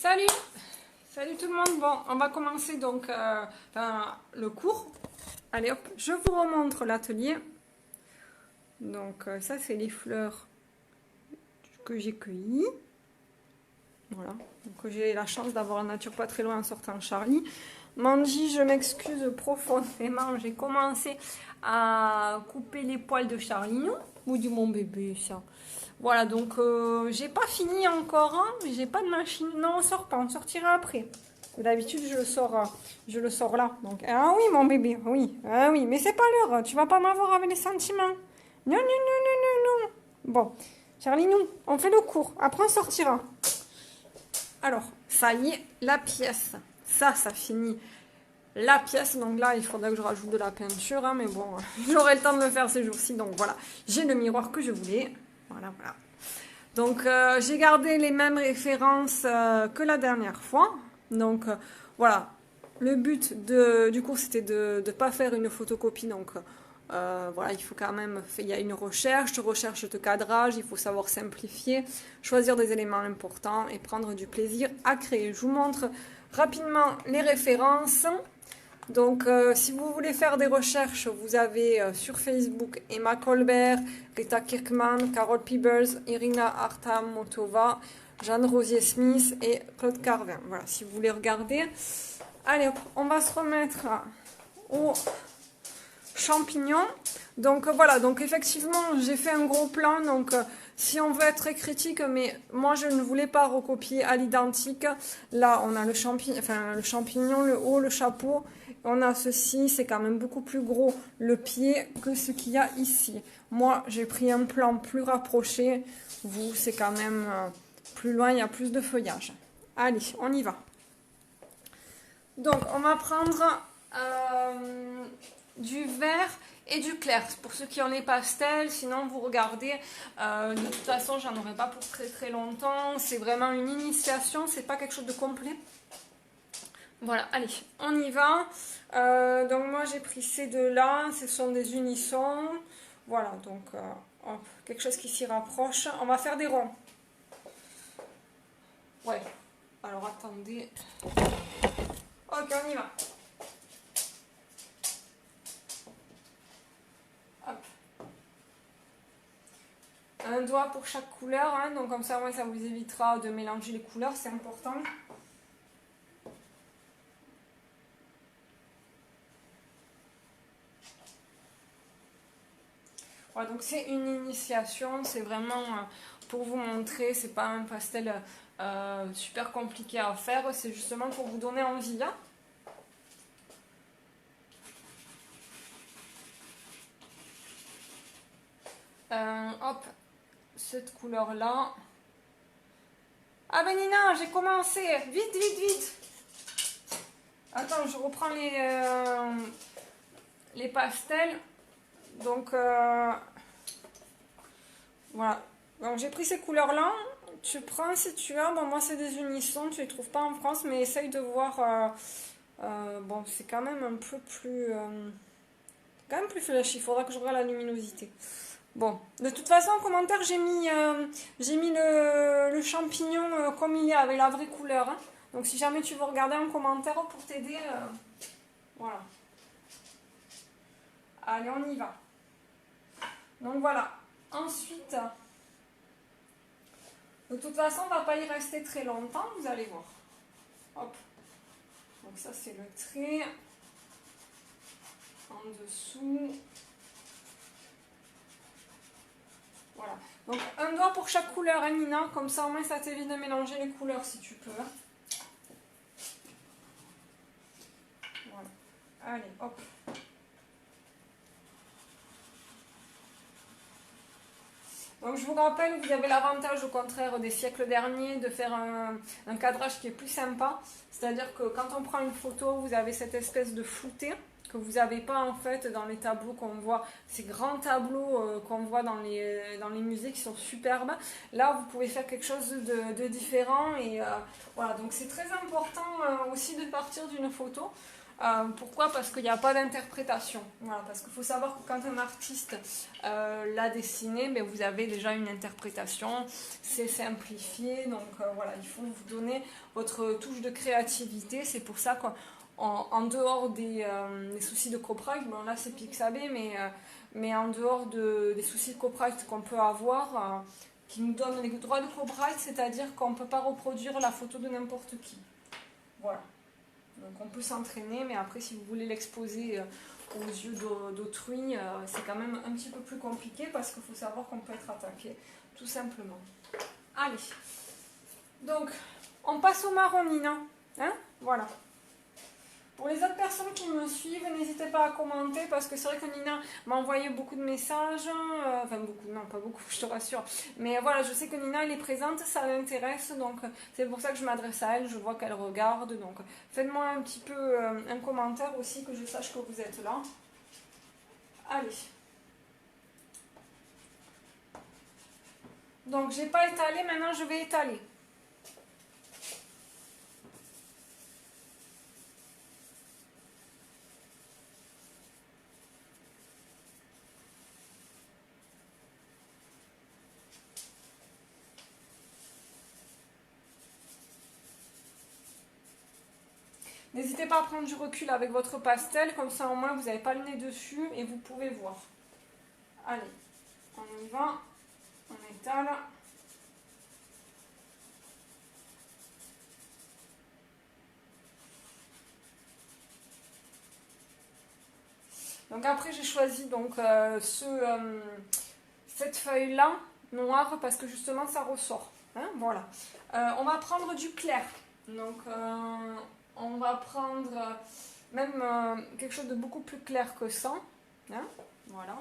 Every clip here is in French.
Salut! Salut tout le monde. Bon, on va commencer donc le cours. Allez hop, je vous remontre l'atelier. Donc ça c'est les fleurs que j'ai cueillies. Voilà, donc j'ai la chance d'avoir la nature pas très loin en sortant Charlie. Mandy, je m'excuse profondément, j'ai commencé à couper les poils de Charlie, ou du mon bébé ça. Voilà, donc j'ai pas fini encore, hein, mais j'ai pas de machine. Non, on sort pas, on sortira après. D'habitude, je le sors là. Donc, ah oui, mon bébé, oui, ah oui, mais c'est pas l'heure, tu vas pas m'avoir avec les sentiments. Non, non, non, non, non, non. Bon, Charlie, nous, on fait le cours, après on sortira. Alors, ça y est, la pièce. Ça finit la pièce. Donc là, il faudra que je rajoute de la peinture, hein, mais bon, j'aurai le temps de le faire ces jours-ci. Donc voilà, j'ai le miroir que je voulais. Voilà, voilà. Donc, j'ai gardé les mêmes références que la dernière fois. Donc, voilà. Le but du cours, c'était de ne pas faire une photocopie. Donc, voilà, il faut quand même... Il y a une recherche de cadrage. Il faut savoir simplifier, choisir des éléments importants et prendre du plaisir à créer. Je vous montre rapidement les références. Donc, si vous voulez faire des recherches, vous avez sur Facebook Emma Colbert, Rita Kirkman, Carol Peebles, Irina Artamotova, Jeanne Rosier-Smith et Claude Carvin. Voilà, si vous voulez regarder. Allez, on va se remettre aux champignons. Donc, voilà, donc effectivement, j'ai fait un gros plan. Donc, si on veut être très critique, mais moi, je ne voulais pas recopier à l'identique. Là, on a le champignon, le haut, le chapeau. On a ceci, c'est quand même beaucoup plus gros le pied que ce qu'il y a ici. Moi, j'ai pris un plan plus rapproché. Vous, c'est quand même plus loin, il y a plus de feuillage. Allez, on y va. Donc, on va prendre du vert et du clair. Pour ceux qui ont les pastels, sinon vous regardez. De toute façon, j'en aurai pas pour très très longtemps. C'est vraiment une initiation, c'est pas quelque chose de complet. Voilà, allez, on y va. Donc moi j'ai pris ces deux-là, ce sont des unissons. Voilà, donc hop, quelque chose qui s'y rapproche. On va faire des ronds. Ouais, alors attendez. Ok, on y va. Hop. Un doigt pour chaque couleur, hein, donc comme ça, ouais, ça vous évitera de mélanger les couleurs, c'est important. Voilà, donc c'est une initiation, c'est vraiment pour vous montrer, c'est pas un pastel super compliqué à faire, c'est justement pour vous donner envie. Hop, cette couleur là. Ah ben Nina, j'ai commencé, vite, vite, vite. Attends, je reprends les pastels. Donc voilà, donc j'ai pris ces couleurs là. Tu prends si tu as, bon moi c'est des unissons, tu les trouves pas en France, mais essaye de voir. Bon, c'est quand même un peu plus flashy, il faudra que je regarde la luminosité. Bon, de toute façon en commentaire j'ai mis le champignon comme il est avec la vraie couleur, hein. Donc si jamais tu veux regarder en commentaire pour t'aider, voilà. Allez, on y va. Donc voilà. Ensuite, de toute façon, on ne va pas y rester très longtemps, vous allez voir. Hop. Donc ça, c'est le trait. En dessous. Voilà. Donc un doigt pour chaque couleur, hein, Nina. Comme ça, au moins, ça t'évite de mélanger les couleurs si tu peux. Voilà. Allez, hop. Donc je vous rappelle, vous avez l'avantage au contraire des siècles derniers de faire un cadrage qui est plus sympa. C'est-à-dire que quand on prend une photo, vous avez cette espèce de flouté que vous n'avez pas en fait dans les tableaux qu'on voit, ces grands tableaux qu'on voit dans les musées qui sont superbes. Là, vous pouvez faire quelque chose de différent et voilà, donc c'est très important aussi de partir d'une photo Pourquoi? Parce qu'il n'y a pas d'interprétation. Voilà, parce qu'il faut savoir que quand un artiste l'a dessiné, mais vous avez déjà une interprétation, c'est simplifié, donc voilà, il faut vous donner votre touche de créativité. C'est pour ça qu'en dehors des soucis de copyright, bon là c'est Pixabay, mais en dehors des soucis de copyright qu'on peut avoir, qui nous donnent les droits de copyright, c'est-à-dire qu'on ne peut pas reproduire la photo de n'importe qui. Voilà. Donc on peut s'entraîner, mais après si vous voulez l'exposer aux yeux d'autrui, c'est quand même un petit peu plus compliqué parce qu'il faut savoir qu'on peut être attaqué, tout simplement. Allez, donc on passe au marron, Nina. Hein, voilà. Pour les autres personnes qui me suivent, n'hésitez pas à commenter parce que c'est vrai que Nina m'a envoyé beaucoup de messages, enfin beaucoup, non pas beaucoup, je te rassure, mais voilà, je sais que Nina elle est présente, ça l'intéresse, donc c'est pour ça que je m'adresse à elle, je vois qu'elle regarde, donc faites-moi un petit peu un commentaire aussi que je sache que vous êtes là. Allez. Donc j'ai pas étalé, maintenant je vais étaler. N'hésitez pas à prendre du recul avec votre pastel, comme ça au moins vous n'avez pas le nez dessus et vous pouvez voir. Allez, on y va, on étale. Donc après j'ai choisi donc cette feuille là noire parce que justement ça ressort. Hein, voilà. On va prendre du clair. Donc on va prendre même quelque chose de beaucoup plus clair que ça. Hein, voilà.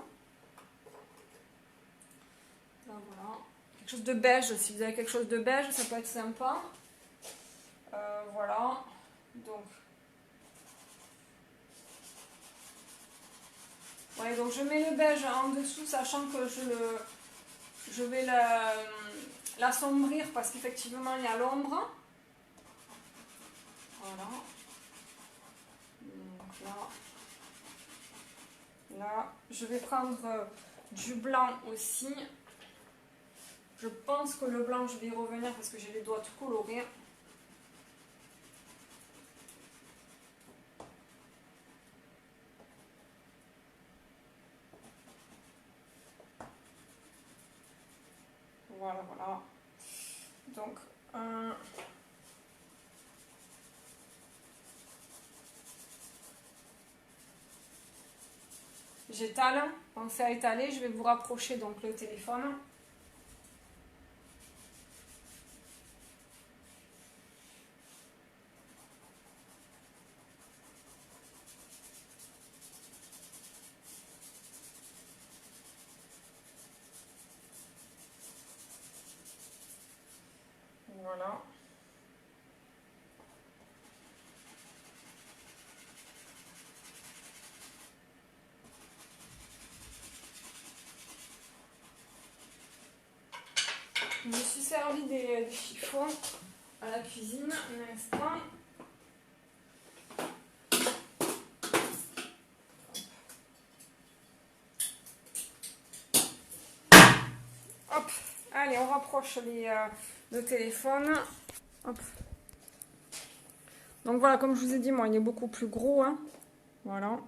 Là, voilà. Quelque chose de beige. Si vous avez quelque chose de beige, ça peut être sympa. Voilà. Donc. Ouais, donc je mets le beige en dessous, sachant que je vais l'assombrir parce qu'effectivement il y a l'ombre. Voilà. Donc là, je vais prendre du blanc aussi. Je pense que le blanc, je vais y revenir parce que j'ai les doigts tout colorés. Voilà, voilà. Donc, j'étale. Pensez à étaler. Je vais vous rapprocher donc le téléphone. Voilà. Je me suis servi des chiffons à la cuisine un instant. Hop, allez, on rapproche le téléphone. Hop. Donc voilà, comme je vous ai dit, moi, il est beaucoup plus gros. Hein. Voilà.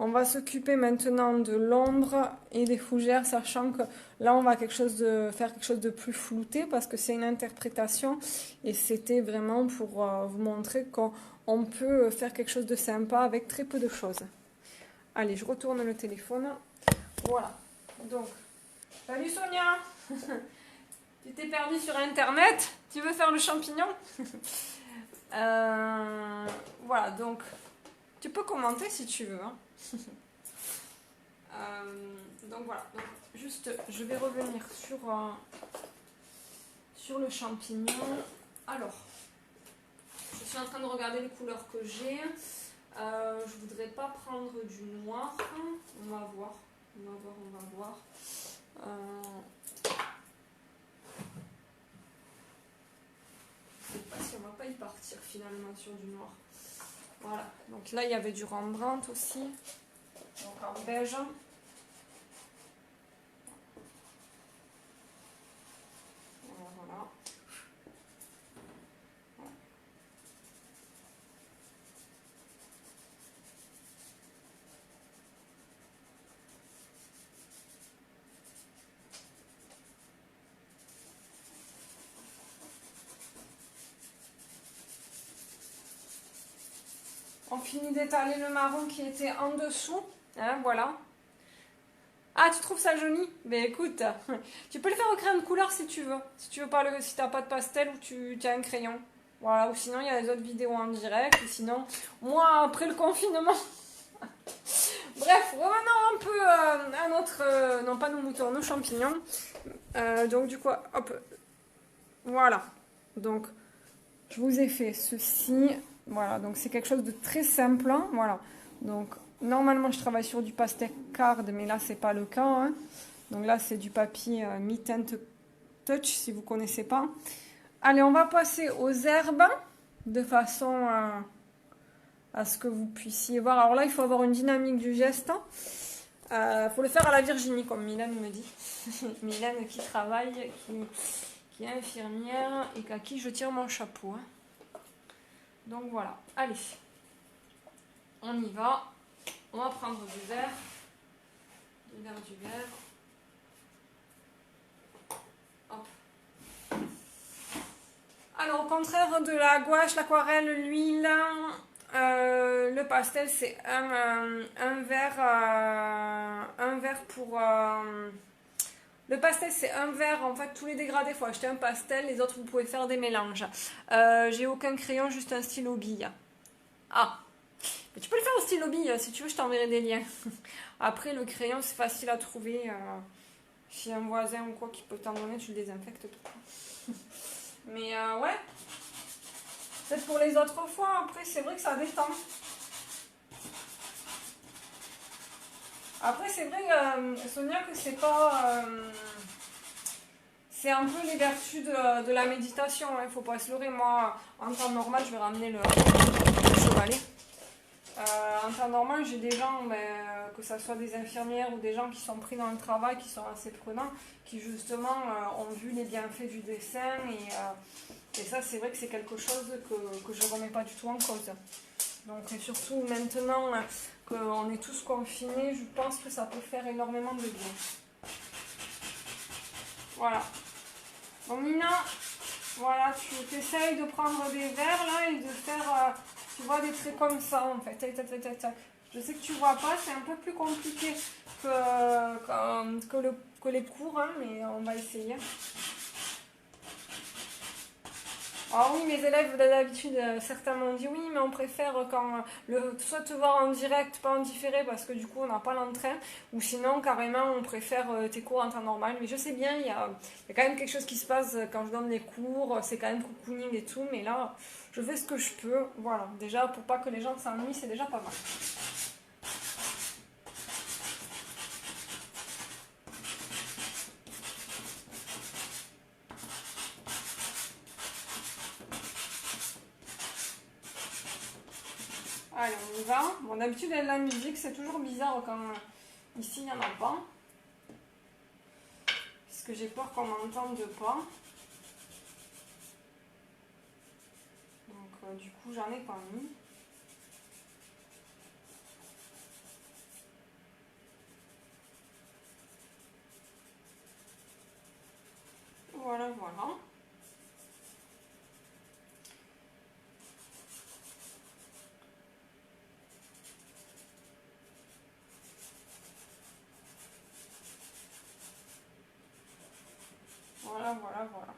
On va s'occuper maintenant de l'ombre et des fougères, sachant que là, on va faire quelque chose de plus flouté parce que c'est une interprétation et c'était vraiment pour vous montrer qu'on peut faire quelque chose de sympa avec très peu de choses. Allez, je retourne le téléphone. Voilà. Donc, salut Sonia. Tu t'es perdue sur Internet? Tu veux faire le champignon? Voilà, donc, tu peux commenter si tu veux. Hein. Donc voilà, donc, juste je vais revenir sur le champignon. Alors, je suis en train de regarder les couleurs que j'ai. Je voudrais pas prendre du noir. On va voir. Je sais pas si on va pas y partir finalement sur du noir. Voilà, donc là il y avait du Rembrandt aussi, donc en beige. Voilà. On finit d'étaler le marron qui était en dessous, hein, voilà. Ah, tu trouves ça joli? Ben écoute, tu peux le faire au crayon de couleur si tu veux. Si tu veux pas si t'as pas de pastel ou tu as un crayon. Voilà, ou sinon il y a les autres vidéos en direct. Ou sinon, moi après le confinement. Bref, revenons un peu à notre. Non, pas nos moutons, nos champignons. Donc du coup, hop. Voilà. Donc, je vous ai fait ceci. Voilà, donc c'est quelque chose de très simple. Hein, voilà. Donc, normalement, je travaille sur du pastel card, mais là, c'est pas le cas. Hein. Donc là, c'est du papier Mitten Touch, si vous connaissez pas. Allez, on va passer aux herbes, de façon à ce que vous puissiez voir. Alors là, il faut avoir une dynamique du geste. Faut le faire à la Virginie, comme Mylène me dit. Mylène qui travaille, qui est infirmière et à qui je tire mon chapeau. Hein. Donc voilà, allez, on y va. On va prendre du verre, du verre. Hop. Alors, au contraire de la gouache, l'aquarelle, l'huile, le pastel, c'est un verre pour... le pastel, c'est un verre. En fait, tous les dégradés, il faut acheter un pastel. Les autres, vous pouvez faire des mélanges. J'ai aucun crayon, juste un stylo bille. Ah, mais tu peux le faire au stylo bille. Si tu veux, je t'enverrai des liens. Après, le crayon, c'est facile à trouver. Chez un voisin ou quoi qui peut t'en donner, tu le désinfectes tout. Mais ouais, peut-être pour les autres fois. Après, c'est vrai que ça détend. Après, c'est vrai, Sonia, que c'est pas... c'est un peu les vertus de la méditation. Il ne faut pas se leurrer. Moi, en temps normal, je vais ramener le chevalet. En temps normal, j'ai des gens, que ce soit des infirmières ou des gens qui sont pris dans le travail, qui sont assez prenants, qui justement ont vu les bienfaits du dessin. Et ça, c'est vrai que c'est quelque chose que je ne remets pas du tout en cause. Donc, et surtout maintenant qu'on est tous confinés, je pense que ça peut faire énormément de bien. Voilà. Bon, Nina, voilà, tu essayes de prendre des verres là et de faire... tu vois des traits comme ça en fait. Tac, tac, tac, tac, tac. Je sais que tu vois pas, c'est un peu plus compliqué que les cours, hein, mais on va essayer. Ah oui, mes élèves d'habitude, certains m'ont dit oui, mais on préfère quand soit te voir en direct, pas en différé, parce que du coup on n'a pas l'entrain, ou sinon carrément on préfère tes cours en temps normal. Mais je sais bien, il y a quand même quelque chose qui se passe quand je donne les cours, c'est quand même cocooning et tout, mais là je fais ce que je peux. Voilà, déjà pour pas que les gens s'ennuient, c'est déjà pas mal. Allez, on y va. Bon, d'habitude, la musique, c'est toujours bizarre quand ici, il n'y en a pas. Parce que j'ai peur qu'on m'entende pas. Donc, du coup, j'en ai pas mis. Voilà, voilà. Voilà, voilà, voilà.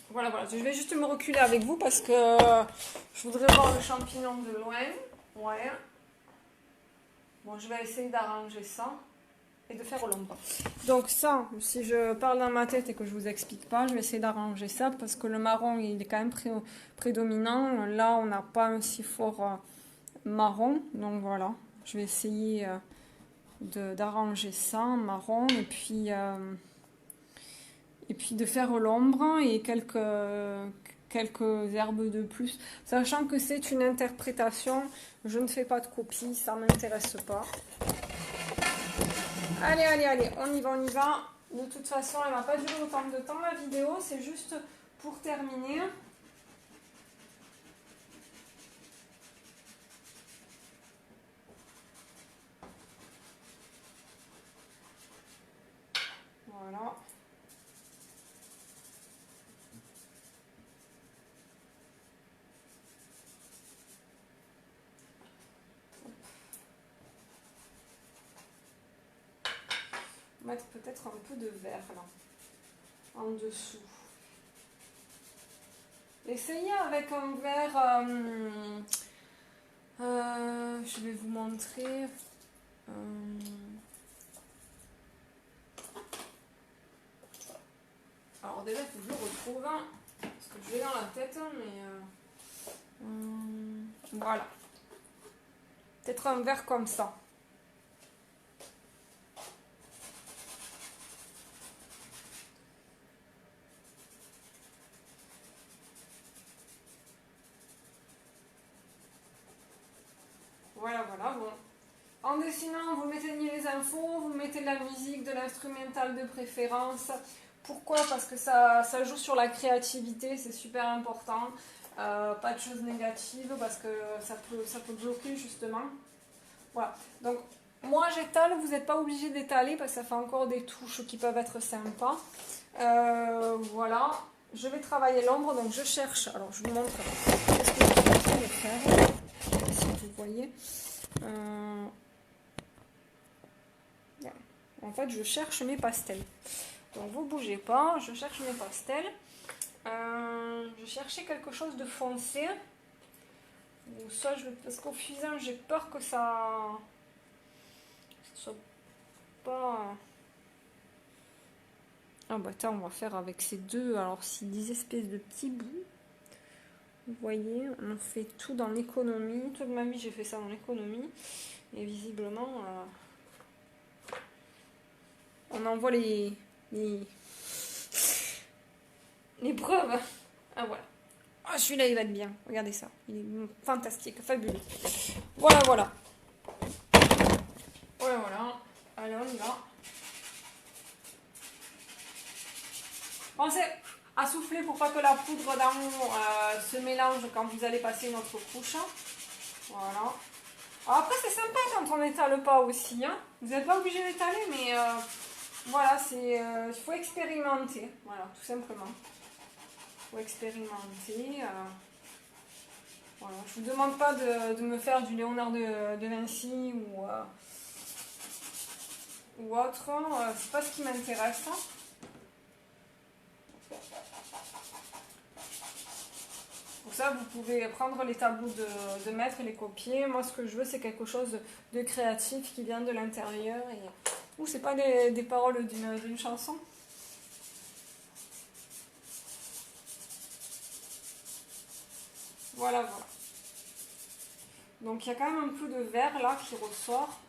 Voilà, voilà. Je vais juste me reculer avec vous parce que je voudrais voir le champignon de loin. Ouais. Bon, je vais essayer d'arranger ça et de faire l'ombre. Donc ça, si je parle dans ma tête et que je vous explique pas, je vais essayer d'arranger ça parce que le marron, il est quand même prédominant. Là, on n'a pas un si fort marron. Donc voilà, je vais essayer d'arranger ça en marron et puis de faire l'ombre et quelques herbes de plus. Sachant que c'est une interprétation, je ne fais pas de copie, ça m'intéresse pas. Allez, allez, allez, on y va, on y va. De toute façon, elle va pas durer autant de temps la vidéo, c'est juste pour terminer. Voilà. Mettre peut-être un peu de vert là, en dessous. Essayez avec un vert, je vais vous montrer. Alors déjà, il faut que je le retrouve, parce que je l'ai dans la tête, mais voilà. Peut-être un vert comme ça. Voilà, voilà, bon. En dessinant, vous mettez les infos, vous mettez de la musique, de l'instrumental de préférence. Pourquoi? Parce que ça joue sur la créativité, c'est super important. Pas de choses négatives, parce que ça peut bloquer justement. Voilà, donc moi j'étale, vous n'êtes pas obligé d'étaler, parce que ça fait encore des touches qui peuvent être sympas. Voilà, je vais travailler l'ombre, donc je cherche, alors je vous montre ce que je suis en train de faire. Si vous voyez, en fait je cherche mes pastels, donc vous bougez pas, je cherche mes pastels. Je cherchais quelque chose de foncé, ou soit parce qu'au fusain j'ai peur que ça soit pas. Ah bah attends, on va faire avec ces deux, alors c'est des espèces de petits bouts. Vous voyez, on fait tout dans l'économie. Toute ma vie j'ai fait ça dans l'économie. Et visiblement, on envoie les preuves. Ah voilà. Ah celui-là il va être bien. Regardez ça. Il est fantastique, fabuleux. Voilà, voilà. Voilà, voilà. Allez, on y va. Pensez à souffler pour pas que la poudre d'amour se mélange quand vous allez passer une autre couche. Voilà. Alors après c'est sympa quand on n'étale pas aussi. Hein. Vous n'êtes pas obligé d'étaler, mais voilà, il faut expérimenter. Voilà, tout simplement. Il faut expérimenter. Voilà. Je ne vous demande pas de me faire du Léonard de Vinci ou autre. C'est pas ce qui m'intéresse. Pour ça, vous pouvez prendre les tableaux de maître et les copier. Moi, ce que je veux, c'est quelque chose de créatif qui vient de l'intérieur. Ou c'est pas des paroles d'une chanson. Voilà, voilà. Donc, il y a quand même un peu de vert là qui ressort.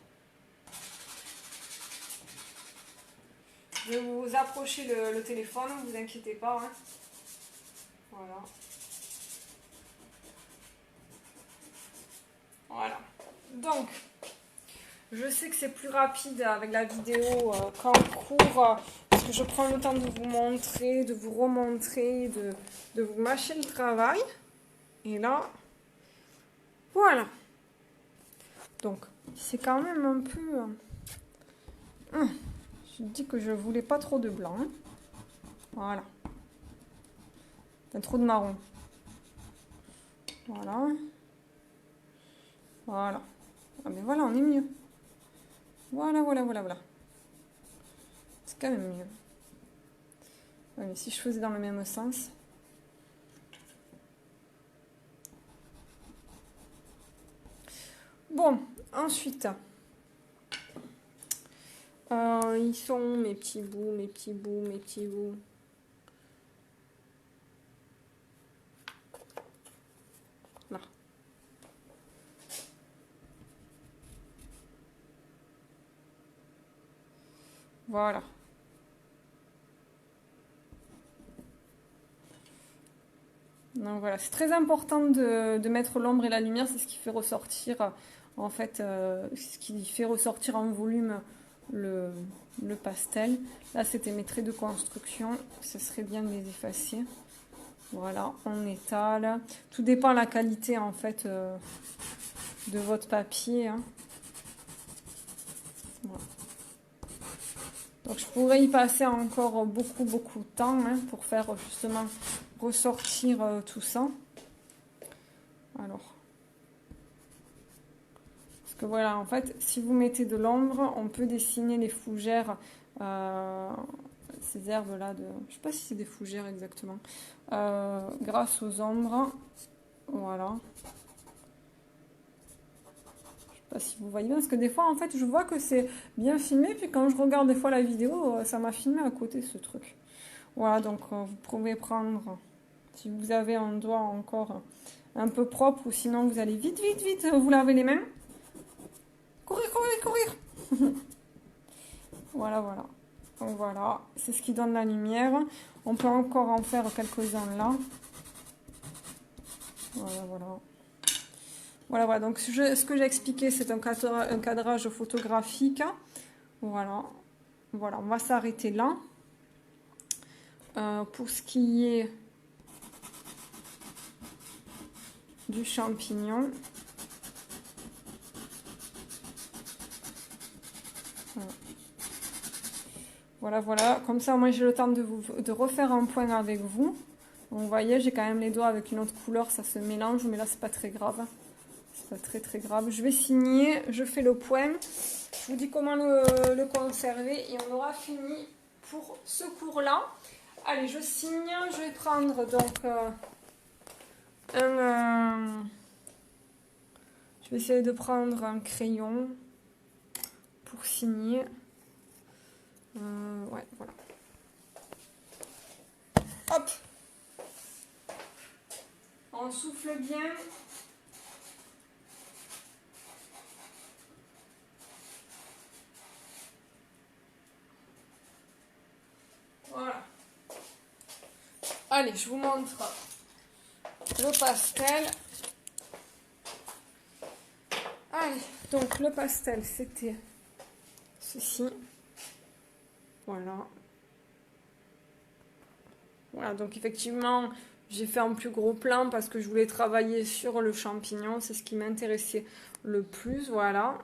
Je vais vous approcher le téléphone, ne vous inquiétez pas. Hein. Voilà. Voilà. Donc, je sais que c'est plus rapide avec la vidéo qu'en cours, parce que je prends le temps de vous montrer, de vous remontrer, de vous mâcher le travail. Et là, voilà. Donc, c'est quand même un peu... je dis que je voulais pas trop de blanc. Hein. Voilà. Pas trop de marron. Voilà. Voilà. Ah mais voilà, on est mieux. Voilà, voilà, voilà, voilà. C'est quand même mieux. Ouais, mais si je faisais dans le même sens. Bon, ensuite. Ils sont mes petits bouts, mes petits bouts, mes petits bouts. Là. Voilà. Donc voilà, c'est très important de mettre l'ombre et la lumière, c'est ce qui fait ressortir, en fait, ce qui fait ressortir en volume le pastel. Là, c'était mes traits de construction, ce serait bien de les effacer. Voilà, on étale. Tout dépend de la qualité, en fait, de votre papier. Hein. Voilà. Donc je pourrais y passer encore beaucoup de temps hein, pour faire justement ressortir tout ça. Alors, parce que voilà, en fait, si vous mettez de l'ombre, on peut dessiner les fougères, ces herbes là, je sais pas si c'est des fougères exactement, grâce aux ombres. Voilà. Pas si vous voyez bien, parce que des fois en fait je vois que c'est bien filmé, puis quand je regarde des fois la vidéo, ça m'a filmé à côté ce truc. Voilà, donc vous pouvez prendre, si vous avez un doigt encore un peu propre, ou sinon vous allez vite vous lavez les mains. Courir. Voilà. Donc voilà, c'est ce qui donne la lumière. On peut encore en faire quelques-uns là. Voilà, donc ce que j'ai expliqué, c'est un cadrage photographique. Voilà, on va s'arrêter là. Pour ce qui est du champignon, voilà, comme ça moi j'ai le temps de refaire un point avec vous. Donc, vous voyez, j'ai quand même les doigts avec une autre couleur, ça se mélange, mais là c'est pas très grave. C'est pas très grave. Je vais signer, je fais le point. Je vous dis comment le conserver et on aura fini pour ce cours-là. Allez, je signe. Je vais prendre donc je vais essayer de prendre un crayon pour signer. Ouais, voilà. Hop. On souffle bien. Voilà. Allez, je vous montre le pastel. Allez, donc le pastel, c'était ceci. Voilà. Voilà, donc effectivement, j'ai fait un plus gros plan parce que je voulais travailler sur le champignon. C'est ce qui m'intéressait le plus. Voilà.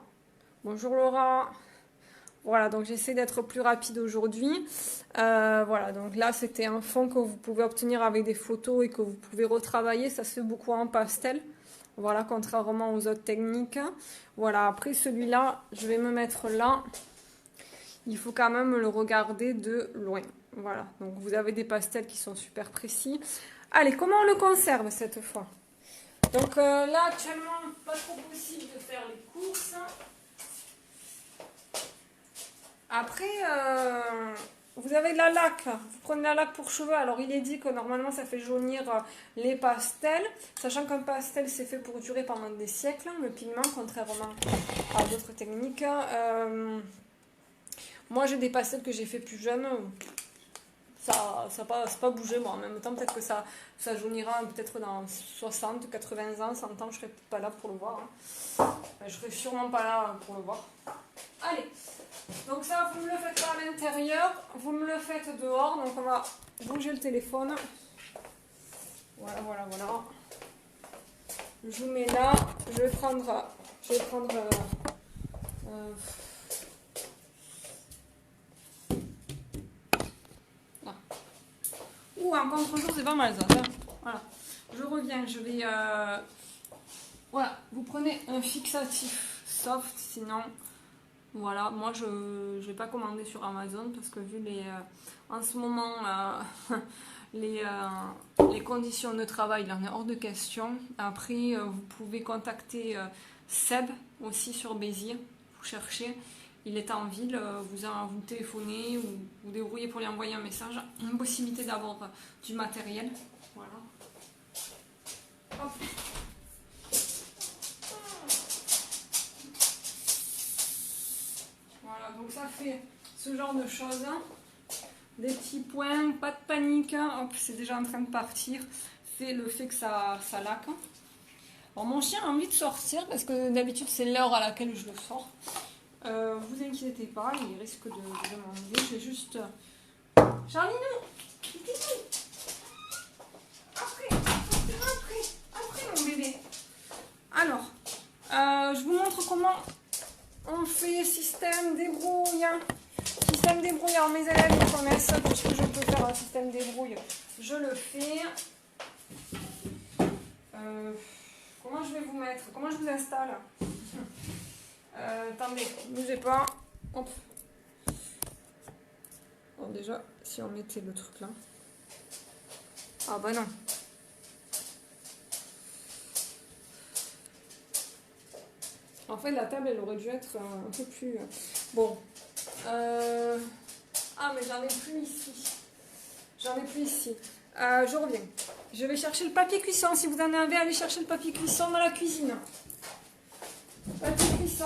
Bonjour Laura. Voilà, donc j'essaie d'être plus rapide aujourd'hui. Voilà, donc là, c'était un fond que vous pouvez obtenir avec des photos et que vous pouvez retravailler. Ça se fait beaucoup en pastel. Voilà, contrairement aux autres techniques. Voilà, après celui-là, je vais me mettre là. Il faut quand même le regarder de loin. Voilà, donc vous avez des pastels qui sont super précis. Allez, comment on le conserve cette fois? Donc là, actuellement, pas trop possible de faire les courses. Après, vous avez de la laque. Vous prenez la laque pour cheveux. Alors, il est dit que normalement, ça fait jaunir les pastels. Sachant qu'un pastel, c'est fait pour durer pendant des siècles, le pigment, contrairement à d'autres techniques. Moi, j'ai des pastels que j'ai fait plus jeune. Ça pas bougé, moi. En même temps, peut-être que ça jaunira peut-être dans 60, 80 ans, 100 ans. Je ne serai pas là pour le voir. Hein. Je serai sûrement pas là pour le voir. Allez. Donc ça, vous me le faites pas à l'intérieur, vous me le faites dehors. Donc on va bouger le téléphone. Voilà. Je vous mets là. Je vais prendre là. Ouh, un contre-jour, c'est pas mal ça. Voilà. Je reviens, je vais... Voilà, vous prenez un fixatif soft, sinon... Voilà, moi je ne vais pas commander sur Amazon parce que vu en ce moment les conditions de travail, il en est hors de question. Après, vous pouvez contacter Seb aussi sur Béziers, vous cherchez, il est en ville, vous téléphonez ou vous débrouillez pour lui envoyer un message. Une possibilité d'avoir du matériel. Voilà. Hop. Voilà, donc ça fait ce genre de choses. Des petits points, pas de panique. Hop, c'est déjà en train de partir. éviter le fait que ça laque. Alors mon chien a envie de sortir parce que d'habitude c'est l'heure à laquelle je le sors. Vous inquiétez pas, il risque de demander. Je vais juste... Charlinou, quittez-nous. Après mon bébé. Alors, je vous montre comment on fait système débrouille. Système débrouille, alors mes élèves me connaissent, puisque je peux faire un système débrouille, je le fais. Comment je vais vous mettre? Comment je vous installe? Attendez, ne bougez pas. Hop. Bon, déjà, si on mettait le truc là. Ah bah non. En fait, la table, elle aurait dû être un peu plus... Bon. Ah, mais j'en ai plus ici. J'en ai plus ici. Je reviens. Je vais chercher le papier cuisson. Si vous en avez, allez chercher le papier cuisson dans la cuisine. Papier cuisson.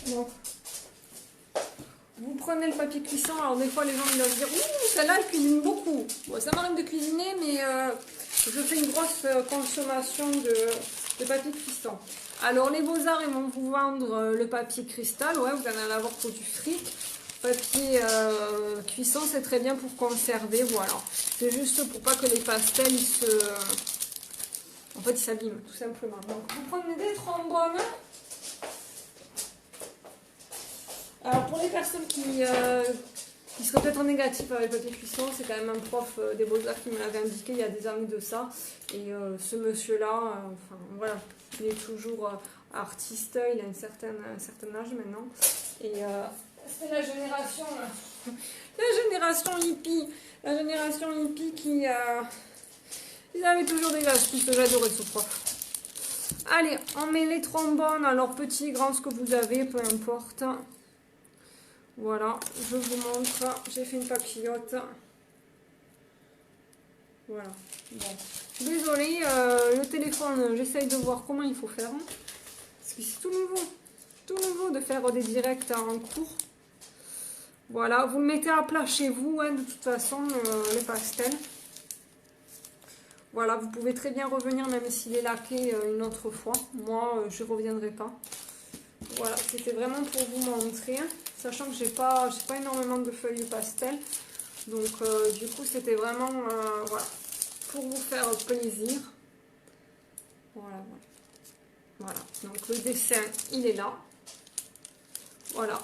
Donc, vous prenez le papier cuisson. Alors des fois les gens ils doivent dire ouh, celle-là elle cuisine beaucoup. Bon, ça m'arrive de cuisiner, mais je fais une grosse consommation de papier cuisson. Alors les Beaux-Arts ils vont vous vendre le papier cristal. Ouais, vous en allez avoir pour du fric. Papier cuisson c'est très bien pour conserver. Voilà, c'est juste pour pas que les pastels ils s'abîment tout simplement. Donc vous prenez des trombones. Alors pour les personnes qui seraient peut-être négatifs avec le papier cuisson, c'est quand même un prof des Beaux-Arts qui me l'avait indiqué il y a des années de ça. Et ce monsieur-là, enfin voilà, il est toujours artiste, il a un certain âge maintenant. Et c'est la génération hippie. La génération hippie qui... ils avaient toujours des astuces, j'adorais ce prof. Allez, on met les trombones, alors petits, grands, ce que vous avez, peu importe. Voilà, je vous montre, j'ai fait une papillote. Voilà, bon. Désolée, le téléphone, j'essaye de voir comment il faut faire. Parce que c'est tout nouveau de faire des directs en cours. Voilà, vous le mettez à plat chez vous, hein, de toute façon, les pastels. Voilà, vous pouvez très bien revenir même s'il est laqué une autre fois. Moi, je ne reviendrai pas. Voilà, c'était vraiment pour vous montrer. Sachant que j'ai pas énormément de feuilles pastel. Donc, du coup, c'était vraiment voilà, pour vous faire plaisir. Voilà. Donc, le dessin, il est là. Voilà.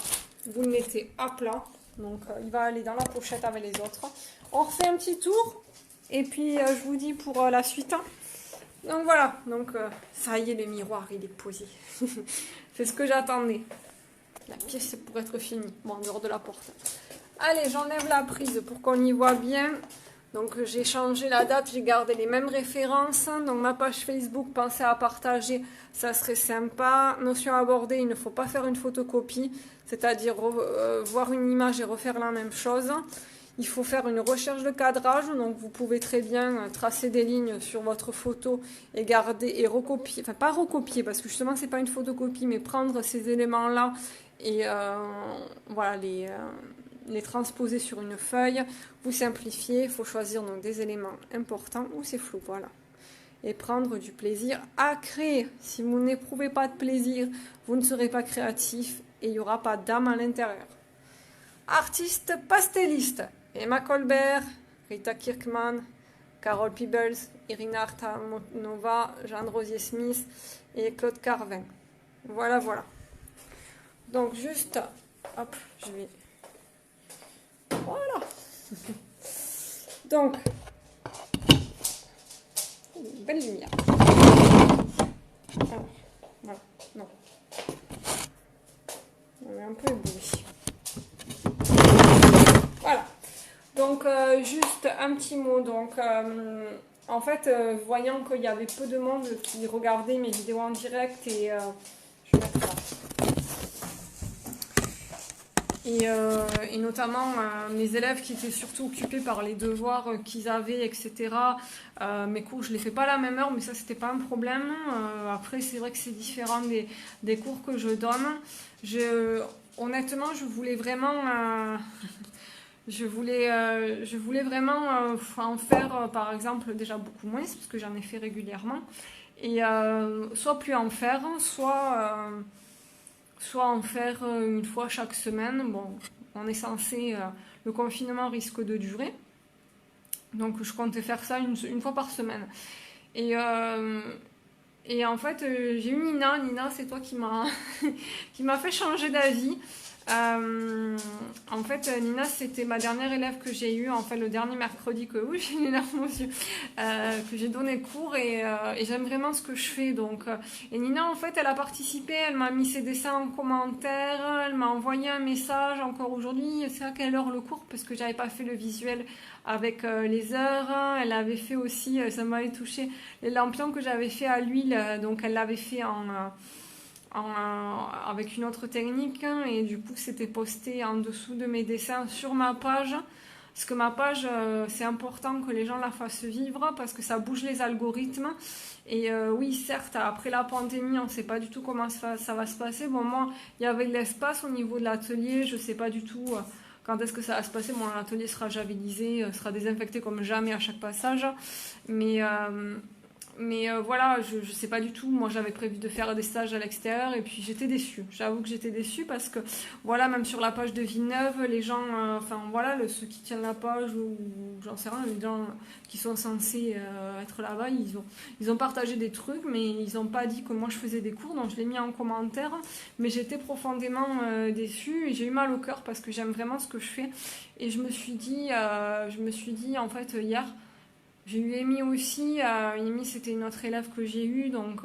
Vous le mettez à plat. Donc, il va aller dans la pochette avec les autres. On refait un petit tour. Et puis, je vous dis pour la suite. Donc, voilà. Donc, ça y est, le miroir, il est posé. C'est ce que j'attendais. La pièce pour être finie. Bon, en dehors de la porte. Allez, j'enlève la prise pour qu'on y voit bien. Donc, j'ai changé la date. J'ai gardé les mêmes références. Donc, ma page Facebook, pensez à partager. Ça serait sympa. Notion abordée, il ne faut pas faire une photocopie. C'est-à-dire voir une image et refaire la même chose. Il faut faire une recherche de cadrage, donc vous pouvez très bien tracer des lignes sur votre photo et garder et recopier, enfin pas recopier parce que justement c'est pas une photocopie, mais prendre ces éléments-là et voilà les transposer sur une feuille. Vous simplifiez, il faut choisir donc des éléments importants ou c'est flou, voilà. Et prendre du plaisir à créer. Si vous n'éprouvez pas de plaisir, vous ne serez pas créatif et il n'y aura pas d'âme à l'intérieur. Artiste pastelliste. Emma Colbert, Rita Kirkman, Carol Peebles, Irina Artamonova, Jeanne Rosier-Smith et Claude Carvin. Voilà. Donc juste, hop, je vais... Voilà. Donc, belle lumière. Alors, voilà, non. On est un peu ébloui. Voilà. Donc, juste un petit mot. Donc, en fait, voyant qu'il y avait peu de monde qui regardait mes vidéos en direct et je vais mettre ça. Et notamment mes élèves qui étaient surtout occupés par les devoirs qu'ils avaient, etc. Mes cours, je les fais pas à la même heure, mais ça, c'était pas un problème. Après, c'est vrai que c'est différent des cours que je donne. Honnêtement, je voulais vraiment... je voulais vraiment en faire, par exemple, déjà beaucoup moins, parce que j'en ai fait régulièrement. Et soit plus en faire, soit en faire une fois chaque semaine. Bon, on est censé... le confinement risque de durer. Donc, je comptais faire ça une fois par semaine. Et, en fait, j'ai eu Nina. Nina, c'est toi qui m'a qui m'a fait changer d'avis. En fait, Nina, c'était ma dernière élève que j'ai eue, en fait, le dernier mercredi que oui, j'ai les larmes aux yeux, que j'ai donné cours et j'aime vraiment ce que je fais. Donc, et Nina, en fait, elle a participé, elle m'a mis ses dessins en commentaire, elle m'a envoyé un message encore aujourd'hui, c'est à quelle heure le cours, parce que j'avais pas fait le visuel avec les heures. Elle avait fait aussi, ça m'avait touché, les lampions que j'avais fait à l'huile, donc elle l'avait fait avec une autre technique et du coup c'était posté en dessous de mes dessins sur ma page parce que ma page c'est important que les gens la fassent vivre parce que ça bouge les algorithmes et oui certes après la pandémie on ne sait pas du tout comment ça va se passer. Bon moi il y avait de l'espace au niveau de l'atelier, je ne sais pas du tout quand est-ce que ça va se passer. Mon atelier sera javelisé, sera désinfecté comme jamais à chaque passage, mais voilà, je sais pas du tout. Moi, j'avais prévu de faire des stages à l'extérieur et puis j'étais déçue. J'avoue que j'étais déçue parce que, voilà, même sur la page de Villeneuve, les gens, enfin, voilà, ceux qui tiennent la page ou j'en sais rien, les gens qui sont censés être là-bas, ils ont partagé des trucs, mais ils n'ont pas dit que moi je faisais des cours, donc je l'ai mis en commentaire. Mais j'étais profondément déçue et j'ai eu mal au cœur parce que j'aime vraiment ce que je fais. Et je me suis dit en fait, hier, j'ai eu Amy aussi. Amy, c'était une autre élève que j'ai eue, donc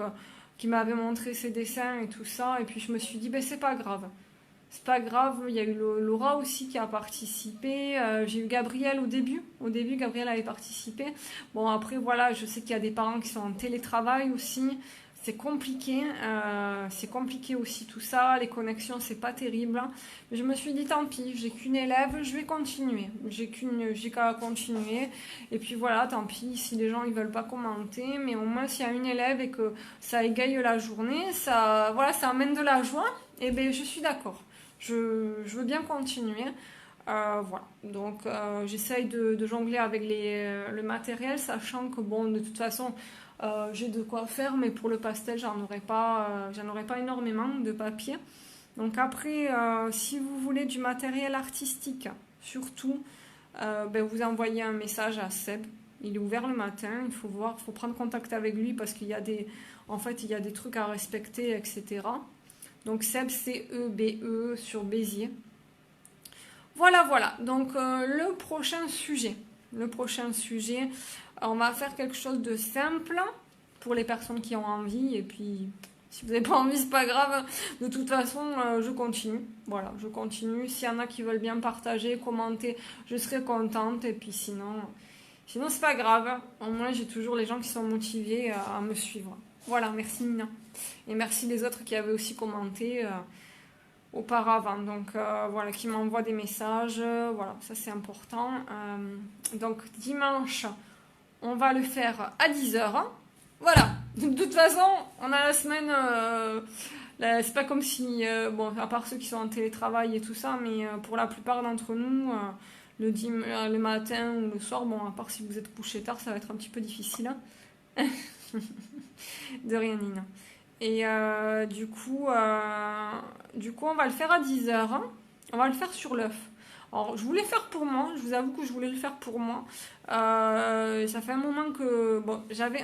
qui m'avait montré ses dessins et tout ça. Et puis je me suis dit, ben c'est pas grave. C'est pas grave. Il y a eu Laura aussi qui a participé. J'ai eu Gabrielle au début. Au début, Gabrielle avait participé. Bon, après, voilà, je sais qu'il y a des parents qui sont en télétravail aussi. C'est compliqué aussi tout ça, les connexions c'est pas terrible. Je me suis dit tant pis, j'ai qu'une élève, je vais continuer, j'ai qu'à continuer. Et puis voilà, tant pis si les gens ils veulent pas commenter, mais au moins s'il y a une élève et que ça égaye la journée, ça amène de la joie. Et ben je suis d'accord, je veux bien continuer. Voilà, donc j'essaye de jongler avec le matériel, sachant que bon, de toute façon, j'ai de quoi faire, mais pour le pastel, j'en aurais pas énormément de papier. Donc après, si vous voulez du matériel artistique, surtout, ben vous envoyez un message à Seb. Il est ouvert le matin, il faut prendre contact avec lui parce qu'il y a il y a des trucs à respecter, etc. Donc Seb, CEBE sur Béziers. Voilà. Donc le prochain sujet, on va faire quelque chose de simple pour les personnes qui ont envie. Et puis, si vous n'avez pas envie, c'est pas grave. De toute façon, je continue. Voilà, je continue. S'il y en a qui veulent bien partager, commenter, je serai contente. Et puis sinon c'est pas grave. Au moins, j'ai toujours les gens qui sont motivés à me suivre. Voilà, merci Nina. Et merci les autres qui avaient aussi commenté auparavant, donc voilà, qui m'envoient des messages, voilà, ça c'est important. Donc dimanche, on va le faire à 10h. Voilà, de toute façon, on a la semaine, c'est pas comme si, bon, à part ceux qui sont en télétravail et tout ça, mais pour la plupart d'entre nous, le matin ou le soir, bon, à part si vous êtes couché tard, ça va être un petit peu difficile. Hein. De rien, Nina. Et du coup, on va le faire à 10h. Hein. On va le faire sur l'œuf. Alors, je voulais faire pour moi. Je vous avoue que je voulais le faire pour moi. Ça fait un moment que... Bon, j'avais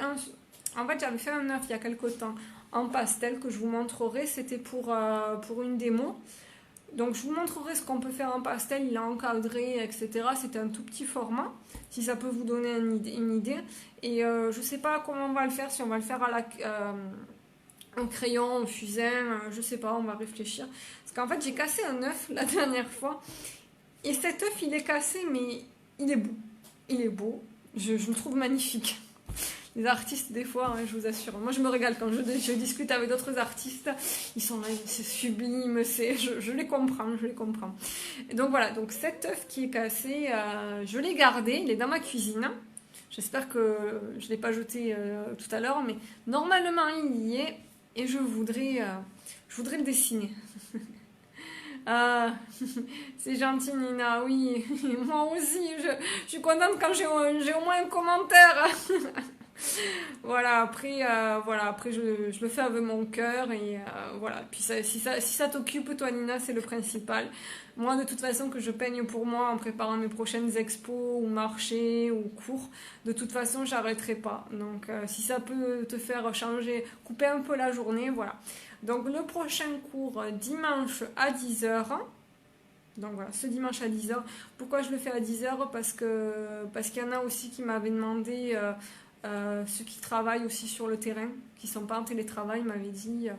fait un œuf il y a quelques temps en pastel que je vous montrerai. C'était pour une démo. Donc, je vous montrerai ce qu'on peut faire en pastel. Il est encadré, etc. C'était un tout petit format. Si ça peut vous donner une idée. Et je sais pas comment on va le faire. Si on va le faire un crayon, un fusain, je sais pas, on va réfléchir. Parce qu'en fait, j'ai cassé un œuf la dernière fois. Et cet œuf, il est cassé, mais il est beau. Il est beau. Je le trouve magnifique. Les artistes, des fois, hein, je vous assure. Moi, je me régale quand je discute avec d'autres artistes. Ils sont là, c'est sublime, je les comprends, je les comprends. Et donc voilà, donc cet œuf qui est cassé, je l'ai gardé, il est dans ma cuisine. J'espère que je ne l'ai pas jeté tout à l'heure, mais normalement, il y est. Et je voudrais le dessiner. Ah, c'est gentil Nina, oui, moi aussi, je suis contente quand j'ai au moins un commentaire. Voilà, après je le fais avec mon cœur et voilà. Puis si ça t'occupe, toi Nina, c'est le principal. Moi, de toute façon, que je peigne pour moi en préparant mes prochaines expos ou marchés ou cours, de toute façon, j'arrêterai pas. Donc, si ça peut te faire changer, couper un peu la journée, voilà. Donc, le prochain cours, dimanche à 10h. Donc voilà, ce dimanche à 10h. Pourquoi je le fais à 10h? Parce qu'il y en a aussi qui m'avaient demandé... ceux qui travaillent aussi sur le terrain, qui ne sont pas en télétravail, m'avaient dit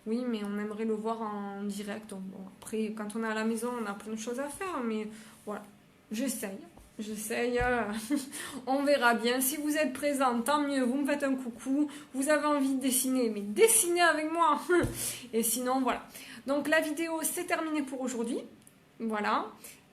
oui, mais on aimerait le voir en direct. Donc, bon, après, quand on est à la maison, on a plein de choses à faire, mais voilà, j'essaye. On verra bien. Si vous êtes présent, tant mieux, vous me faites un coucou. Vous avez envie de dessiner, mais dessinez avec moi. Et sinon, voilà. Donc, la vidéo, c'est terminé pour aujourd'hui. Voilà.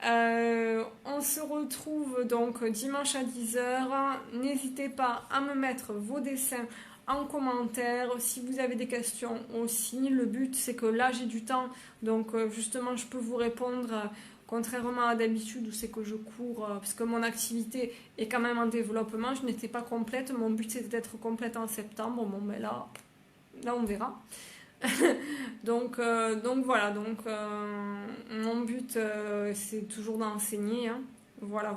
On se retrouve donc dimanche à 10h. N'hésitez pas à me mettre vos dessins en commentaire si vous avez des questions aussi. Le but c'est que là j'ai du temps, donc justement je peux vous répondre contrairement à d'habitude où c'est que je cours parce que mon activité est quand même en développement. Je n'étais pas complète, mon but c'était d'être complète en septembre. Bon ben là on verra. donc voilà, mon but c'est toujours d'enseigner, hein. Voilà.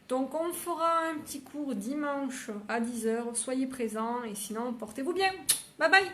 Donc on fera un petit cours dimanche à 10h, soyez présents et sinon portez-vous bien. Bye bye.